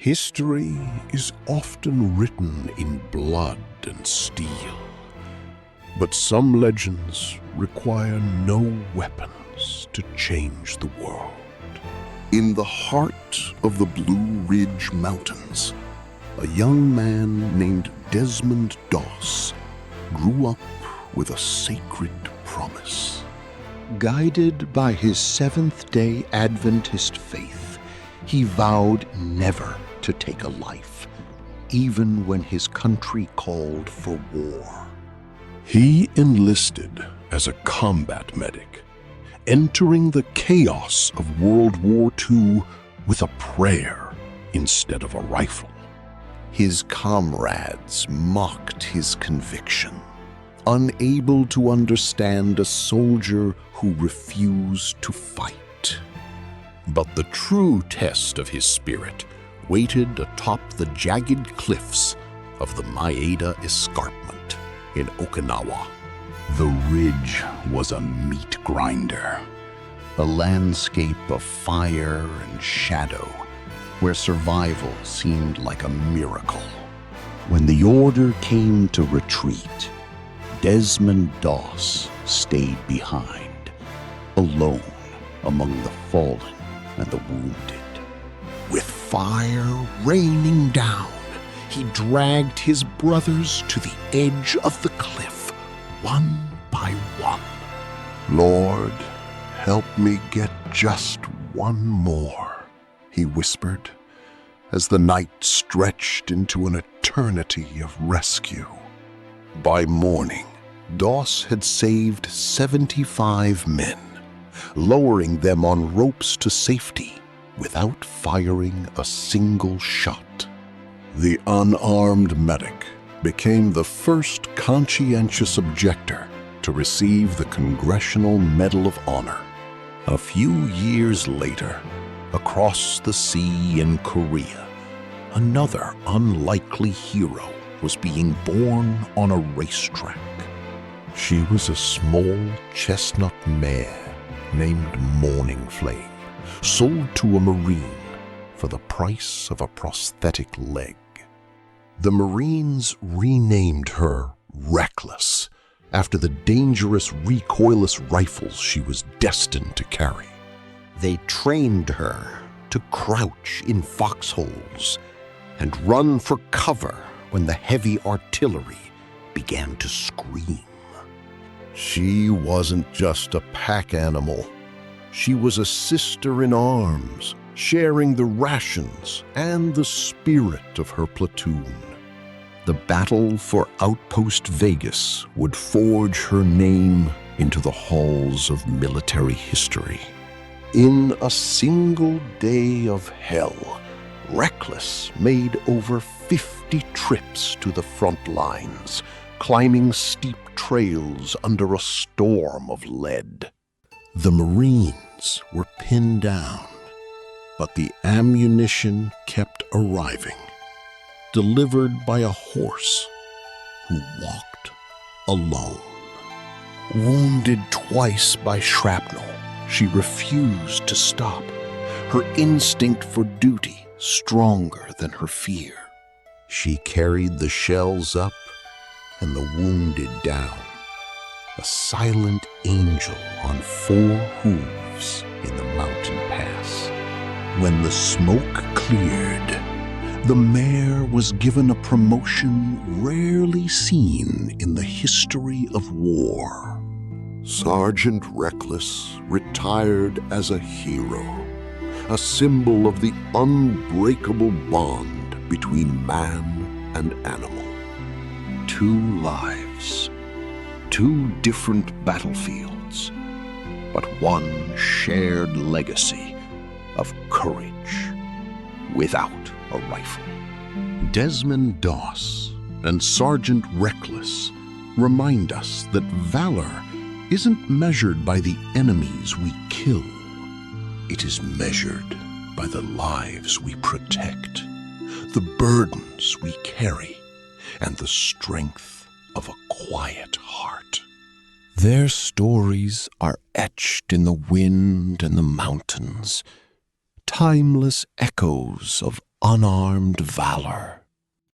History is often written in blood and steel, but some legends require no weapons to change the world. In the heart of the Blue Ridge Mountains, a young man named Desmond Doss grew up with a sacred promise. Guided by his Seventh-day Adventist faith, he vowed never to take a life, even when his country called for war. He enlisted as a combat medic, entering the chaos of World War II with a prayer instead of a rifle. His comrades mocked his conviction, unable to understand a soldier who refused to fight. But the true test of his spirit waited atop the jagged cliffs of the Maeda Escarpment in Okinawa. The ridge was a meat grinder, A landscape of fire and shadow where survival seemed like a miracle. When the order came to retreat, Desmond Doss stayed behind, alone among the fallen and the wounded. With fire raining down, he dragged his brothers to the edge of the cliff, one by one. "Lord, help me get just one more," he whispered, as the night stretched into an eternity of rescue. By morning, Doss had saved 75 men, lowering them on ropes to safety without firing a single shot. The unarmed medic became the first conscientious objector to receive the Congressional Medal of Honor. A few years later, across the sea in Korea, another unlikely hero was being born on a racetrack. She was a small chestnut mare named Morning Flame, sold to a Marine for the price of a prosthetic leg. The Marines renamed her Reckless after the dangerous recoilless rifles she was destined to carry. They trained her to crouch in foxholes and run for cover when the heavy artillery began to scream. She wasn't just a pack animal. She was a sister in arms, sharing the rations and the spirit of her platoon. The battle for Outpost Vegas would forge her name into the halls of military history. In a single day of hell, Reckless made over 50 trips to the front lines, climbing steep trails under a storm of lead. The Marines were pinned down, but the ammunition kept arriving, delivered by a horse who walked alone. Wounded twice by shrapnel, she refused to stop, her instinct for duty stronger than her fear. She carried the shells up and the wounded down, a silent angel on 4 hooves in the mountain pass. When the smoke cleared, the mare was given a promotion rarely seen in the history of war. Sergeant Reckless retired as a hero, a symbol of the unbreakable bond between man and animal. 2 lives, 2 different battlefields, but one shared legacy of courage without a rifle. Desmond Doss and Sergeant Reckless remind us that valor isn't measured by the enemies we kill. It is measured by the lives we protect, the burdens we carry, and the strength of a quiet heart. Their stories are etched in the wind and the mountains, timeless echoes of Unarmed Valor.